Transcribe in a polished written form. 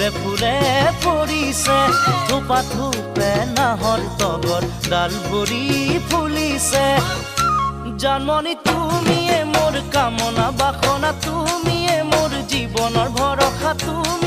ফুলে ফুলে পৰিছে থোপা থোপে নাহৰ তগৰ ডাল ভৰি ফুলিছে জন্মনি তুমিয়ে মোৰ কামনা বাসনা তুমিয়ে মোৰ জীৱনৰ ভৰসা তুমি